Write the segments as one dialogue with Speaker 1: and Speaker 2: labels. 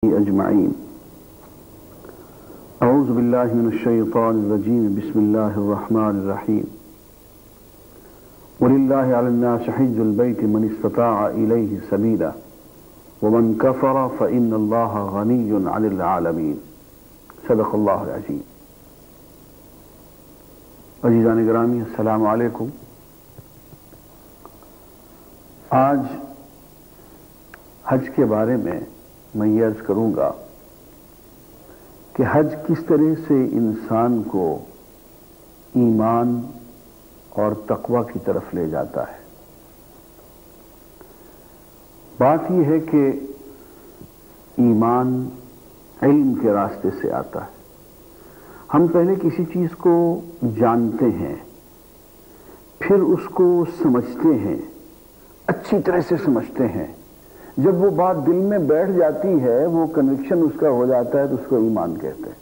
Speaker 1: أجمعين. أعوذ بالله من الشيطان الرجيم. بسم الله الرحمن الرحيم. ولله على الناس حج البيت من استطاع إليه سبيلا ومن كفر فإن الله غني عن العالمين. صدق الله العظيم. عزیزان گرامی، السلام علیکم. آج حج کے بارے میں یہ عرض کروں گا کہ حج کس طرح سے انسان کو ایمان اور تقوی کی طرف لے جاتا ہے. بات یہ ہے کہ ایمان علم کے راستے سے آتا ہے. ہم پہلے کسی چیز کو جانتے ہیں، پھر اس کو سمجھتے ہیں، اچھی طرح سے سمجھتے ہیں. جب وہ بات دل میں بیٹھ جاتی ہے، وہ کنوکشن اس کا ہو جاتا ہے تو اس کو ایمان کہتے ہیں.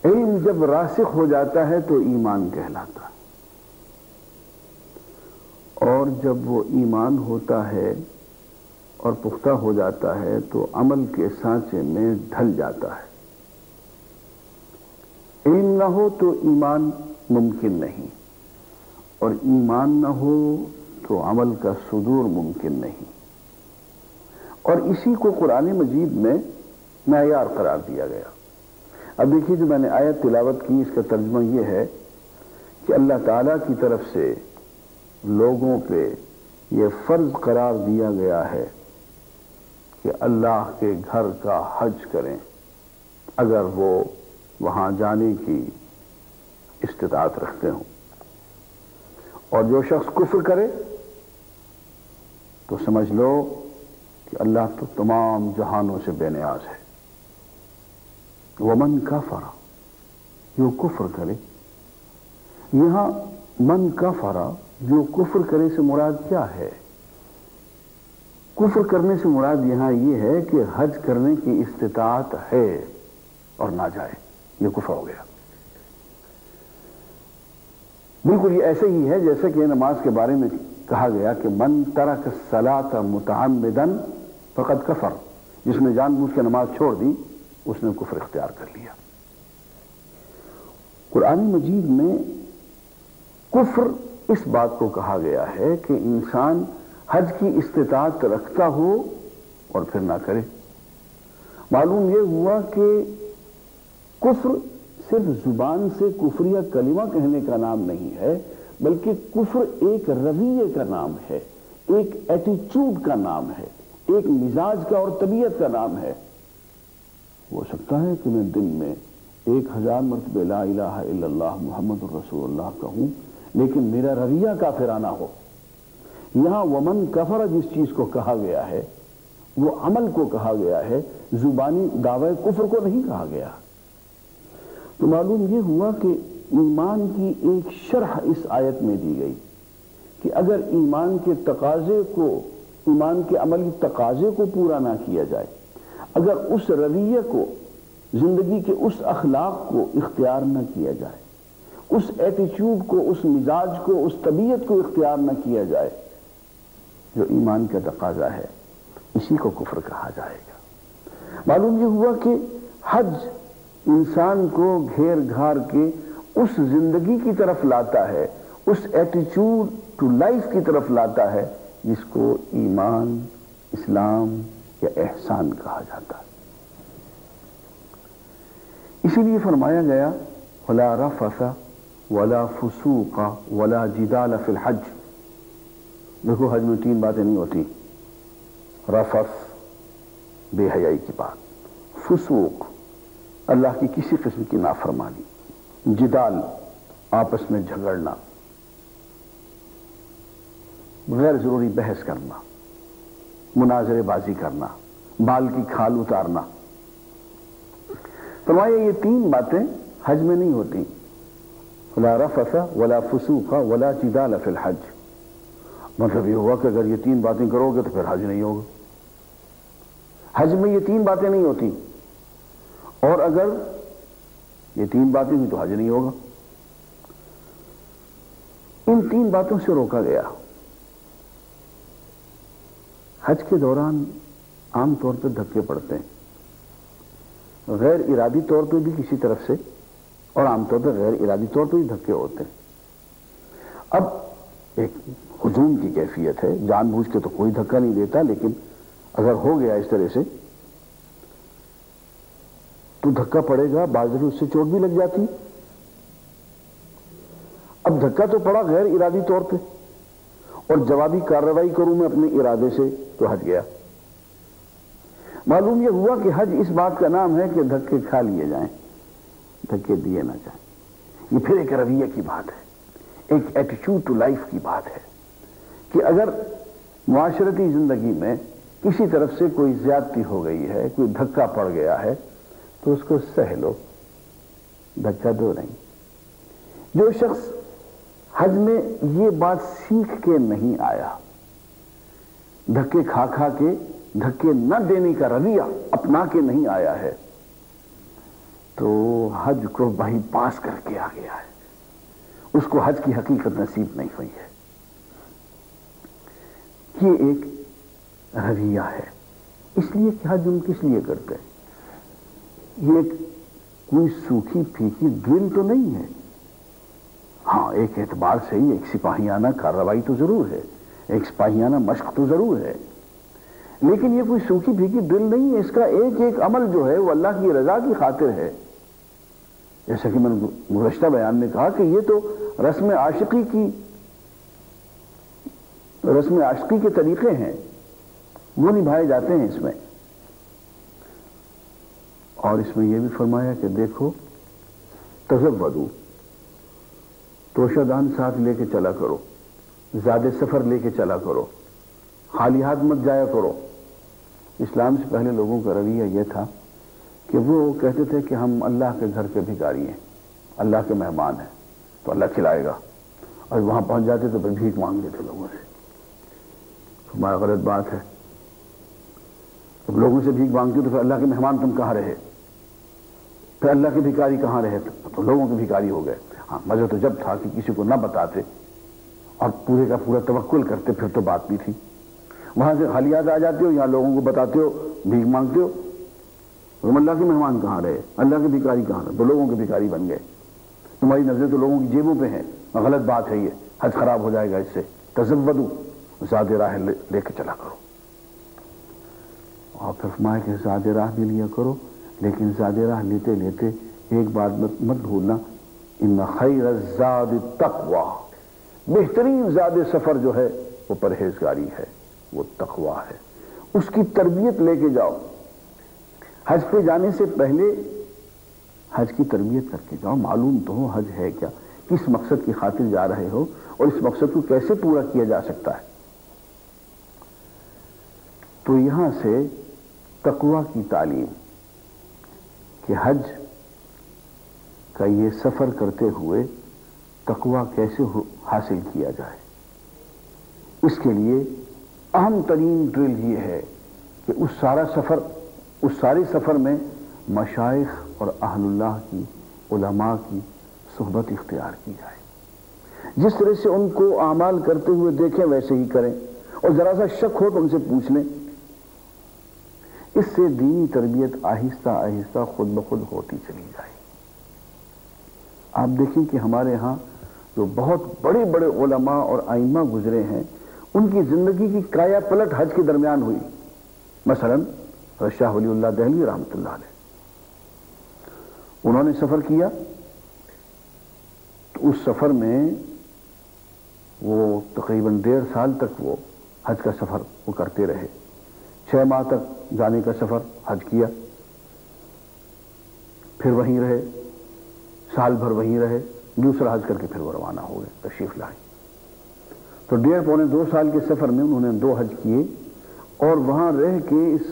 Speaker 1: علم جب راسخ ہو جاتا ہے تو ایمان کہلاتا ہے، اور جب وہ ایمان ہوتا ہے اور پختہ ہو جاتا ہے تو عمل کے سانچے میں ڈھل جاتا ہے. علم نہ ہو تو ایمان ممکن نہیں، اور ایمان نہ ہو تو عمل کا صدور ممکن نہیں. اور اسی کو قرآن مجید میں معیار قرار دیا گیا. اب دیکھیے، جو میں نے آیت تلاوت کی، اس کا ترجمہ یہ ہے کہ اللہ تعالیٰ کی طرف سے لوگوں پہ یہ فرض قرار دیا گیا ہے کہ اللہ کے گھر کا حج کریں اگر وہ وہاں جانے کی استطاعت رکھتے ہوں. اور جو شخص کفر کرے تو سمجھ لو کہ اللہ تو تمام جہانوں سے بے نیاز ہے. ومن کفر، جو کفر کرے. یہاں من کفر، جو کفر کرے سے مراد کیا ہے؟ کفر کرنے سے مراد یہاں یہ ہے کہ حج کرنے کی استطاعت ہے اور نہ جائے، یہ کفر ہو گیا. بالکل یہ ایسے ہی ہے جیسے کہ نماز کے بارے میں کہا گیا کہ من ترک الصلاۃ متعمدا فقد کفر. جس نے جان بوجھ کے نماز چھوڑ دی اس نے کفر اختیار کر لیا. قرآن مجید میں کفر اس بات کو کہا گیا ہے کہ انسان حج کی استطاعت رکھتا ہو اور پھر نہ کرے. معلوم یہ ہوا کہ کفر صرف زبان سے کفریہ کلمہ کہنے کا نام نہیں ہے، بلکہ کفر ایک رویے کا نام ہے، ایک ایٹیچیوڈ کا نام ہے، ایک مزاج کا اور طبیعت کا نام ہے. ہو سکتا ہے کہ میں دن میں 1000 مرتبہ لا الہ الا اللہ محمد الرسول اللہ کہوں، لیکن میرا رویہ کافرانہ ہو. یہاں ومن کفر جس چیز کو کہا گیا ہے وہ عمل کو کہا گیا ہے، زبانی دعوی کفر کو نہیں کہا گیا. تو معلوم یہ ہوا کہ ایمان کی ایک شرح اس آیت میں دی گئی کہ اگر ایمان کے تقاضے کو، ایمان کے عملی تقاضے کو پورا نہ کیا جائے، اگر اس رویے کو، زندگی کے اس اخلاق کو اختیار نہ کیا جائے، اس ایٹیچیوڈ کو، اس مزاج کو، اس طبیعت کو اختیار نہ کیا جائے جو ایمان کا تقاضا ہے، اسی کو کفر کہا جائے گا. معلوم یہ ہوا کہ حج انسان کو گھیر گھار کے اس زندگی کی طرف لاتا ہے، اس ایٹیچیوڈ ٹو لائف کی طرف لاتا ہے جس کو ایمان، اسلام یا احسان کہا جاتا ہے. اسی لیے فرمایا گیا وَلَا رَفَثَ وَلَا فُسُوقَ وَلَا جِدَالَ فِي الْحَجِّ. دیکھو، حج میں 3 باتیں نہیں ہوتی: رفث، بے حیائی کی بات; فسوق، اللہ کی کسی قسم کی نافرمانی; جدال، آپس میں جھگڑنا، غیر ضروری بحث کرنا، مناظرے بازی کرنا، بال کی کھال اتارنا. فرمایا یہ 3 باتیں حج میں نہیں ہوتی. لا رفث ولا فسوق ولا جدال فی الحج. مطلب یہ ہوا کہ اگر یہ 3 باتیں کرو گے تو پھر حج نہیں ہوگا. حج میں یہ 3 باتیں نہیں ہوتی، اور اگر یہ 3 باتیں ہوئی تو حج نہیں ہوگا. ان 3 باتوں سے روکا گیا. حج کے دوران عام طور پہ دھکے پڑتے ہیں، غیر ارادی طور پہ بھی کسی طرف سے، اور عام طور پہ غیر ارادی طور پہ بھی دھکے ہوتے ہیں۔ اب ایک ہجوم کی کیفیت ہے، جان بوجھ کے تو کوئی دھکا نہیں دیتا، لیکن اگر ہو گیا اس طرح سے تو دھکا پڑے گا، بعض دفعہ اس سے چوٹ بھی لگ جاتی۔ اب دھکا تو پڑا غیر ارادی طور پہ، اور جوابی کارروائی کروں میں اپنے ارادے سے تو حج گیا۔ معلوم یہ ہوا کہ حج اس بات کا نام ہے کہ دھکے کھا لیے جائیں، دھکے دیے نہ جائیں۔ یہ پھر ایک رویہ کی بات ہے، ایک ایٹیٹیوڈ ٹو لائف کی بات ہے کہ اگر معاشرتی زندگی میں کسی طرف سے کوئی زیادتی ہو گئی ہے، کوئی دھکا پڑ گیا ہے، تو اس کو سہ لو، دھکا دو نہیں۔ جو شخص حج میں یہ بات سیکھ کے نہیں آیا، دھکے کھا کھا کے دھکے نہ دینے کا رویہ اپنا کے نہیں آیا ہے، تو حج کو بائی پاس کر کے آ گیا ہے، اس کو حج کی حقیقت نصیب نہیں ہوئی ہے۔ یہ ایک رویہ ہے، اس لیے کہ حج ہم کس لیے کرتے ہیں؟ یہ ایک کوئی سوکھی پھیکی ڈرل تو نہیں ہے۔ ہاں، ایک اعتبار سے ہی ایک سپاہیانہ کارروائی تو ضرور ہے، ایک سپاہیانہ مشق تو ضرور ہے، لیکن یہ کوئی سوکھی پھیکی ڈرل نہیں ہے۔ اس کا ایک ایک عمل جو ہے وہ اللہ کی رضا کی خاطر ہے۔ جیسا کہ میں نے گزشتہ بیان میں کہا کہ یہ تو رسم عاشقی کے طریقے ہیں، وہ نبھائے جاتے ہیں اس میں۔ اور اس میں یہ بھی فرمایا کہ دیکھو تزودوا، توشہ دان ساتھ لے کے چلا کرو، زیادہ سفر لے کے چلا کرو، خالی ہاتھ مت جایا کرو۔ اسلام سے پہلے لوگوں کا رویہ یہ تھا کہ وہ کہتے تھے کہ ہم اللہ کے گھر کے بھکاری ہیں، اللہ کے مہمان ہیں، تو اللہ کھلائے گا، اور وہاں پہنچ جاتے تو پھر بھیک مانگتے تھے لوگوں سے۔ تمہارا غلط بات ہے، جب لوگوں سے بھیک مانگتے تو پھر اللہ کے مہمان تم کہاں رہے؟ پھر اللہ کے بھکاری کہاں رہے؟ تو لوگوں کے بھکاری ہو گئے۔ ہاں، مزہ تو جب تھا کہ کسی کو نہ بتاتے اور پورے کا پورا توکل کرتے، پھر تو بات بھی تھی۔ وہاں سے خالی ہاتھ آ جاتے ہو، یہاں لوگوں کو بتاتے ہو، بھیک مانگتے ہو، تم اللہ کے مہمان کہاں رہے؟ اللہ کے بھکاری کہاں رہے؟ تو لوگوں کے بھکاری بن گئے۔ تمہاری نظریں تو لوگوں کی جیبوں پہ ہیں، غلط بات ہے یہ، حج خراب ہو جائے گا اس سے۔ تزودوا، زیادہ راہ لے کے چلا کرو۔ اور پھر فرمایا کہ زیادہ راہ بھی لیا کرو، لیکن زیادہ راہ لیتے لیتے ایک بات مت بھولنا، ان خیر الزاد التقوی، بہترین زاد سفر جو ہے وہ پرہیزگاری ہے، وہ تقوی ہے۔ اس کی تربیت لے کے جاؤ۔ حج پہ جانے سے پہلے حج کی تربیت کر کے جاؤ، معلوم تو ہو حج ہے کیا، کس مقصد کی خاطر جا رہے ہو، اور اس مقصد کو کیسے پورا کیا جا سکتا ہے۔ تو یہاں سے تقوی کی تعلیم کہ حج کا یہ سفر کرتے ہوئے تقوی کیسے حاصل کیا جائے، اس کے لیے اہم ترین ڈرل یہ ہے کہ اس سارے سفر میں مشائخ اور اہل اللہ کی، علماء کی صحبت اختیار کی جائے۔ جس طرح سے ان کو اعمال کرتے ہوئے دیکھیں ویسے ہی کریں، اور ذرا سا شک ہو تو ان سے پوچھ لیں۔ اس سے دینی تربیت آہستہ آہستہ خود بخود ہوتی چلی جائے۔ آپ دیکھیں کہ ہمارے ہاں جو بہت بڑے بڑے علماء اور ائمہ گزرے ہیں، ان کی زندگی کی کایا پلٹ حج کے درمیان ہوئی۔ مثلا شاہ ولی اللہ دہلوی رحمۃ اللہ علیہ، انہوں نے سفر کیا تو اس سفر میں وہ تقریباً 1.5 سال تک وہ حج کا سفر وہ کرتے رہے۔ 6 ماہ تک جانے کا سفر حج کیا، پھر وہیں رہے، سال بھر وہیں رہے، دوسرا حج کر کے پھر وہ روانہ ہو گئے، تشریف لائے۔ تو 1.5 پونے 2 سال کے سفر میں انہوں نے 2 حج کیے، اور وہاں رہ کے اس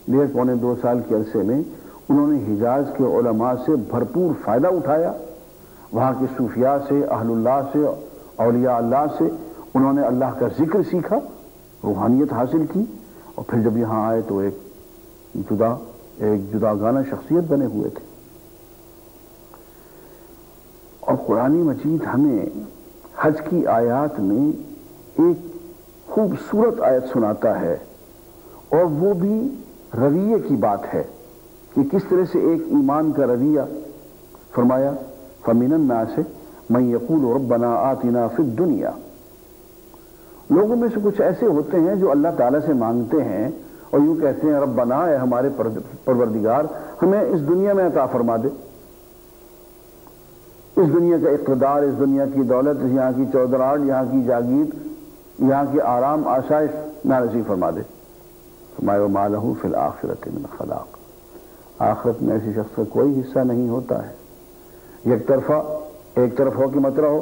Speaker 1: 1.5 پونے 2 سال کے عرصے میں انہوں نے حجاز کے علماء سے بھرپور فائدہ اٹھایا، وہاں کے صوفیاء سے، اہل اللہ سے، اولیاء اللہ سے انہوں نے اللہ کا ذکر سیکھا، روحانیت حاصل کی، اور پھر جب یہاں آئے تو ایک جداگانہ شخصیت بنے ہوئے تھے۔ اور قرآن مجید ہمیں حج کی آیات میں ایک خوبصورت آیت سناتا ہے، اور وہ بھی رویے کی بات ہے کہ کس طرح سے ایک ایمان کا رویہ. فرمایا فَمِنَ النَّاسِ مَن يَقُولُ رَبَّنَا آتِنَا فِي الدُّنْيَا. لوگوں میں سے کچھ ایسے ہوتے ہیں جو اللہ تعالیٰ سے مانگتے ہیں اور یوں کہتے ہیں ربنا اے ہمارے پروردگار ہمیں اس دنیا میں عطا فرما دے، اس دنیا کا اقتدار، اس دنیا کی دولت، یہاں کی چودراہٹ، یہاں کی جاگیر، یہاں کی آرام آسائش نصیب فرما دے. فرمایا وَمَا لَهُ فِي الْآخِرَةِ مِنْ خَلَاقٍ. آخرت میں ایسی شخص کا کوئی حصہ نہیں ہوتا ہے. ایک طرف ہو کہ مت رہو،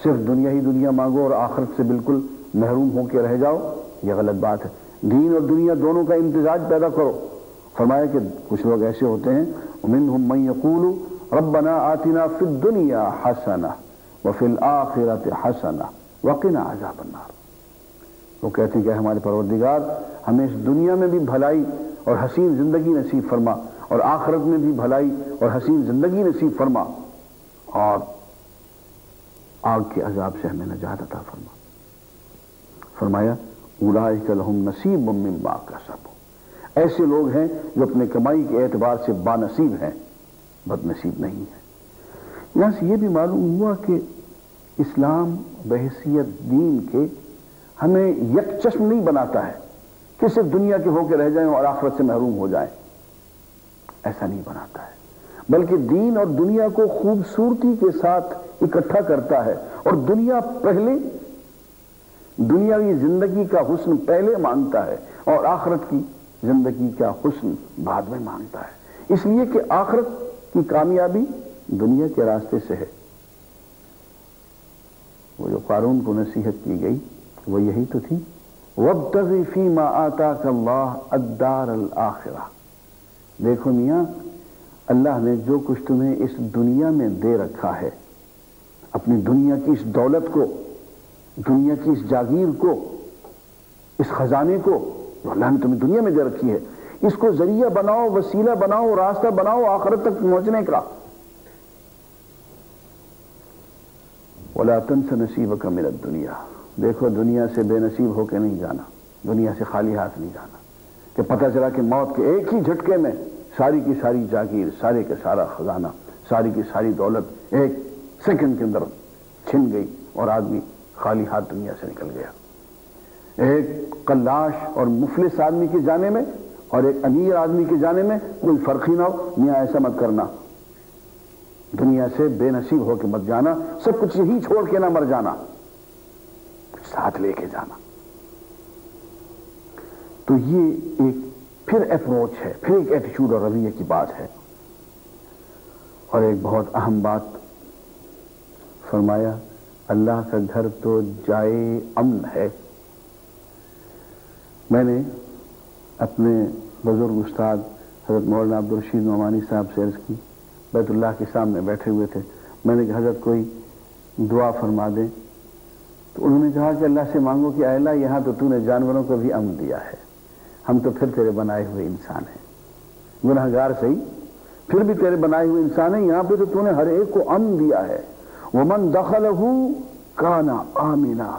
Speaker 1: صرف دنیا ہی دنیا مانگو اور آخرت سے بالکل محروم ہو کے رہ جاؤ، یہ غلط بات ہے. دین اور دنیا دونوں کا امتزاج پیدا کرو. فرمایا کہ کچھ لوگ ایسے ہوتے ہیں وَمِنْهُمْ مَن يَقُولُ رَبَّنَا آتِنَا فِي الدُّنْيَا حَسَنَةً وَفِي الْآخِرَةِ حَسَنَةً وَقِنَا عَذَابَ النَّارِ. وہ کہتے ہیں کہ ہمارے پروردگار ہمیں اس دنیا میں بھی بھلائی اور حسین زندگی نصیب فرما اور آخرت میں بھی بھلائی اور حسین زندگی نصیب فرما اور آگ کے عذاب سے ہمیں نجات عطا فرما. فرمایا اولئک لہم نصیب مما کسبوا. ایسے لوگ ہیں جو اپنے کمائی کے اعتبار سے بانصیب ہیں، بد نصیب نہیں ہیں. یہاں سے یہ بھی معلوم ہوا کہ اسلام بحیثیت دین کے ہمیں یک چشم نہیں بناتا ہے کہ صرف دنیا کے ہو کے رہ جائیں اور آخرت سے محروم ہو جائیں. ایسا نہیں بناتا ہے، بلکہ دین اور دنیا کو خوبصورتی کے ساتھ اکٹھا کرتا ہے اور دنیا پہلے، دنیاوی زندگی کا حسن پہلے مانگتا ہے اور آخرت کی زندگی کا حسن بعد میں مانگتا ہے. اس لیے کہ آخرت کی کامیابی دنیا کے راستے سے ہے. وہ جو قارون کو نصیحت کی گئی وہ یہی تو تھی وَابْتَغِ فِي مَا آتَاكَ اللَّهُ الدَّارَ الْآخِرَةَ. دیکھو میاں، اللہ نے جو کچھ تمہیں اس دنیا میں دے رکھا ہے، اپنی دنیا کی اس دولت کو، دنیا کی اس جاگیر کو، اس خزانے کو جو اللہ نے تمہیں دنیا میں دے رکھی ہے، اس کو ذریعہ بناؤ، وسیلہ بناؤ، راستہ بناؤ آخرت تک پہنچنے کا. وَلَا تَنْسَ نَصِيبَكَ مِنَ الدُّنْيَا. دیکھو دنیا سے بے نصیب ہو کے نہیں جانا، دنیا سے خالی ہاتھ نہیں جانا کہ پتہ چلا کہ موت کے ایک ہی جھٹکے میں ساری کی ساری جاگیر، سارے کا سارا خزانہ، ساری کی ساری دولت ایک سیکنڈ کے اندر چھن گئی اور آدمی خالی ہاتھ دنیا سے نکل گیا. ایک قلاش اور مفلس آدمی کے جانے میں اور ایک امیر آدمی کے جانے میں کوئی فرق ہی نہ ہو. میاں ایسا مت کرنا، دنیا سے بے نصیب ہو کے مت جانا، سب کچھ یہی چھوڑ کے نہ مر جانا، کچھ ساتھ لے کے جانا. تو یہ ایک پھر اپروچ ہے، پھر ایک ایٹیچیوڈ اور رویے کی بات ہے. اور ایک بہت اہم بات فرمایا اللہ کا گھر تو جائے امن ہے. میں نے اپنے بزرگ استاد حضرت مولانا عبدالرشید نعمانی صاحب سے عرض کی، بیت اللہ کے سامنے بیٹھے ہوئے تھے. میں نے کہا حضرت کوئی دعا فرما دیں. تو انہوں نے کہا کہ اللہ سے مانگو کہ اے اللہ یہاں تو نے جانوروں کو بھی امن دیا ہے، ہم تو پھر تیرے بنائے ہوئے انسان ہیں، گناہگار صحیح پھر بھی تیرے بنائے ہوئے انسان ہیں. یہاں پہ تو نے ہر ایک کو امن دیا ہے. وَمَنْ دَخَلَهُ كَانَ آمِنًا.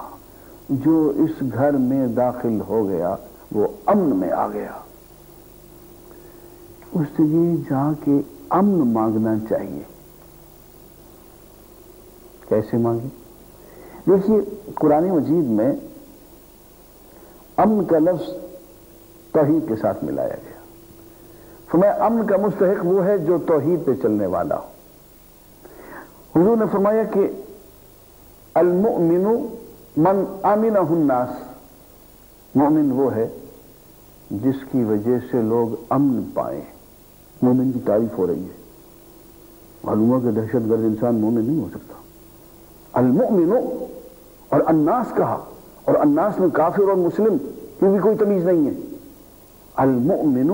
Speaker 1: جو اس گھر میں داخل ہو گیا وہ امن میں آ گیا. اس جگہ جا کے امن مانگنا چاہیے. کیسے مانگے؟ دیکھیے قرآن مجید میں امن کا لفظ توحید کے ساتھ ملایا گیا. فرمایا امن کا مستحق وہ ہے جو توحید پہ چلنے والا ہو. حضور نے فرمایا کہ المؤمن من آمنہ الناس. مومن وہ ہے جس کی وجہ سے لوگ امن پائیں. مومن کی تعریف ہو رہی ہے. معلوم ہو کہ دہشت گرد انسان مومن نہیں ہو سکتا. المؤمن اور الناس کہا، اور الناس میں کافر اور مسلم کی بھی کوئی تمیز نہیں ہے. المؤمن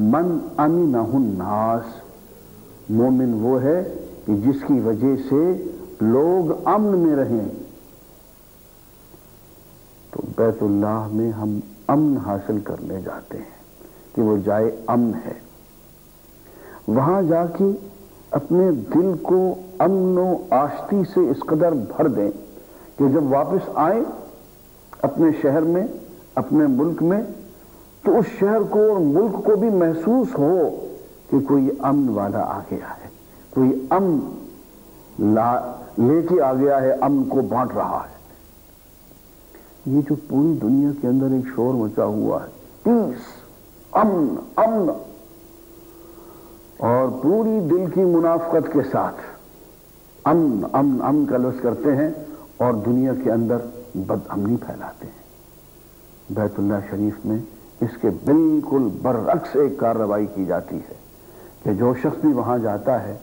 Speaker 1: من امنہ الناس. مومن وہ ہے کہ جس کی وجہ سے لوگ امن میں رہیں. تو بیت اللہ میں ہم امن حاصل کرنے جاتے ہیں کہ وہ جائے امن ہے. وہاں جا کے اپنے دل کو امن و آشتی سے اس قدر بھر دیں کہ جب واپس آئیں اپنے شہر میں، اپنے ملک میں، تو اس شہر کو اور ملک کو بھی محسوس ہو کہ کوئی امن والا آ گیا ہے، کوئی امن لے کے آ گیا ہے، امن کو بانٹ رہا ہے۔ یہ جو پوری دنیا کے اندر ایک شور مچا ہوا ہے، پیس، امن امن، اور پوری دل کی منافقت کے ساتھ امن امن امن کا لفظ کرتے ہیں اور دنیا کے اندر بد امنی پھیلاتے ہیں۔ بیت اللہ شریف میں اس کے بالکل برعکس ایک کارروائی کی جاتی ہے کہ جو شخص بھی وہاں جاتا ہے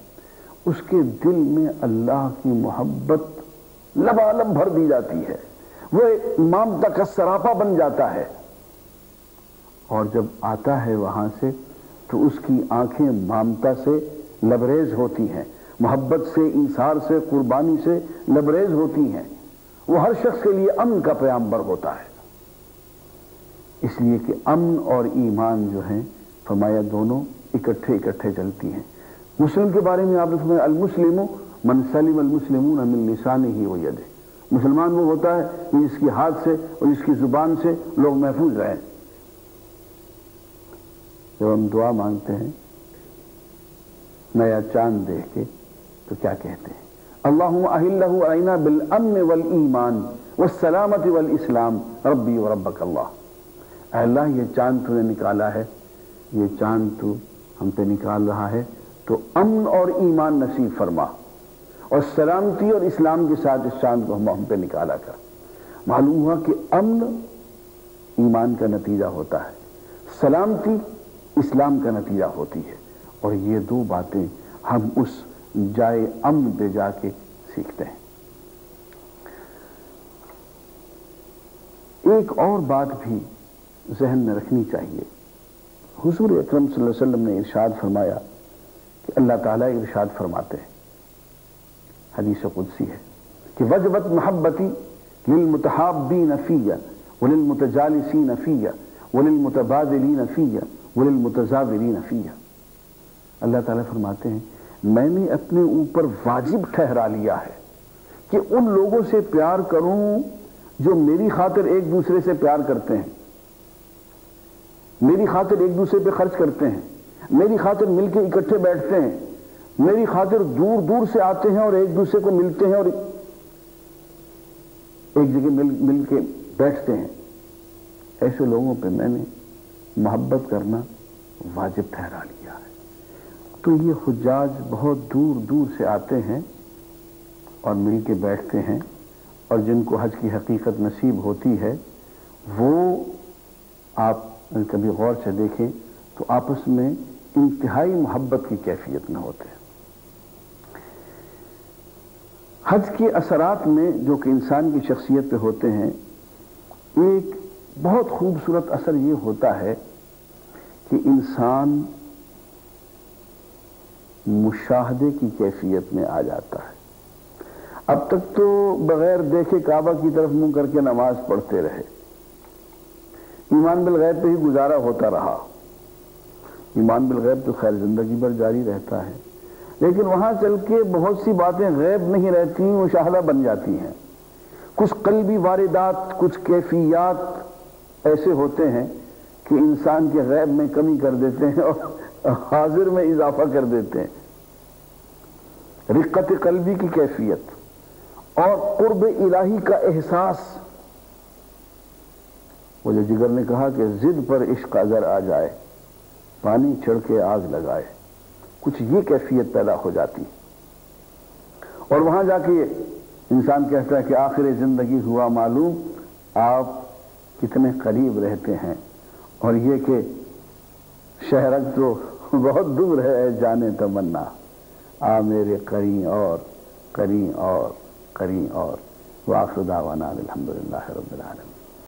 Speaker 1: اس کے دل میں اللہ کی محبت لبالب بھر دی جاتی ہے، وہ ایک مامتا کا سراپا بن جاتا ہے، اور جب آتا ہے وہاں سے تو اس کی آنکھیں مامتا سے لبریز ہوتی ہیں، محبت سے، ایثار سے، قربانی سے لبریز ہوتی ہیں۔ وہ ہر شخص کے لیے امن کا پیامبر ہوتا ہے، اس لیے کہ امن اور ایمان جو ہیں فرمایا دونوں اکٹھے چلتی ہیں۔ مسلم کے بارے میں آپ نے فرمایا المسلم من سلم المسلمون من لسانه ویده، مسلمان وہ ہوتا ہے کہ جس کی ہاتھ سے اور جس کی زبان سے لوگ محفوظ رہیں۔ جب ہم دعا مانگتے ہیں نیا چاند دیکھ کے تو کیا کہتے ہیں؟ اللہم اہلہ علینا بالامن والایمان والسلامت والاسلام ربی وربک اللہ۔ اے اللہ یہ چاند تو نے نکالا ہے، یہ چاند تو ہم پہ نکال رہا ہے تو امن اور ایمان نصیب فرما، اور سلامتی اور اسلام کے ساتھ اس چاند کو ہم پہ نکالا کر۔ معلوم ہوا کہ امن ایمان کا نتیجہ ہوتا ہے، سلامتی اسلام کا نتیجہ ہوتی ہے، اور یہ دو باتیں ہم اس جائے امن پہ جا کے سیکھتے ہیں۔ ایک اور بات بھی ذہن میں رکھنی چاہیے، حضور اکرم صلی اللہ علیہ وسلم نے ارشاد فرمایا کہ اللہ تعالیٰ ارشاد فرماتے ہیں، حدیث قدسی ہے کہ وجبت محبتی للمتحابین فیہ وللمتجالسین فیہ وللمتبادلین فیہ وللمتزاورین فیہ۔ اللہ تعالیٰ فرماتے ہیں میں نے اپنے اوپر واجب ٹھہرا لیا ہے کہ ان لوگوں سے پیار کروں جو میری خاطر ایک دوسرے سے پیار کرتے ہیں، میری خاطر ایک دوسرے پہ خرچ کرتے ہیں، میری خاطر مل کے اکٹھے بیٹھتے ہیں، میری خاطر دور دور سے آتے ہیں اور ایک دوسرے کو ملتے ہیں اور ایک جگہ مل کے بیٹھتے ہیں۔ ایسے لوگوں پہ میں نے محبت کرنا واجب ٹھہرا لیا ہے۔ تو یہ حجاج بہت دور دور سے آتے ہیں اور مل کے بیٹھتے ہیں، اور جن کو حج کی حقیقت نصیب ہوتی ہے وہ آپ کبھی غور سے دیکھیں تو آپس میں انتہائی محبت کی کیفیت میں ہوتے ہیں۔ حج کے اثرات میں جو کہ انسان کی شخصیت پہ ہوتے ہیں، ایک بہت خوبصورت اثر یہ ہوتا ہے کہ انسان مشاہدے کی کیفیت میں آ جاتا ہے۔ اب تک تو بغیر دیکھے کعبہ کی طرف منہ کر کے نماز پڑھتے رہے، ایمان بالغیب پہ ہی گزارا ہوتا رہا، ایمان بالغیب تو خیر زندگی بھر جاری رہتا ہے، لیکن وہاں چل کے بہت سی باتیں غیب نہیں رہتی، مشاہدہ بن جاتی ہیں۔ کچھ قلبی واردات، کچھ کیفیات ایسے ہوتے ہیں کہ انسان کے غیب میں کمی کر دیتے ہیں اور حاضر میں اضافہ کر دیتے ہیں۔ رقت قلبی کی کیفیت اور قرب الہی کا احساس، وہ جو جگر نے کہا کہ ضد پر عشق اگر آ جائے پانی چھڑ کے آگ لگائے، کچھ یہ کیفیت پیدا ہو جاتی، اور وہاں جا کے انسان کہتا ہے کہ آخر زندگی ہوا معلوم آپ کتنے قریب رہتے ہیں، اور یہ کہ شہرک تو بہت دور ہے جانے تمنا، آ میرے قریں اور قریں اور قریں اور۔ وآخر دعوانا الحمدللہ رب العالمین۔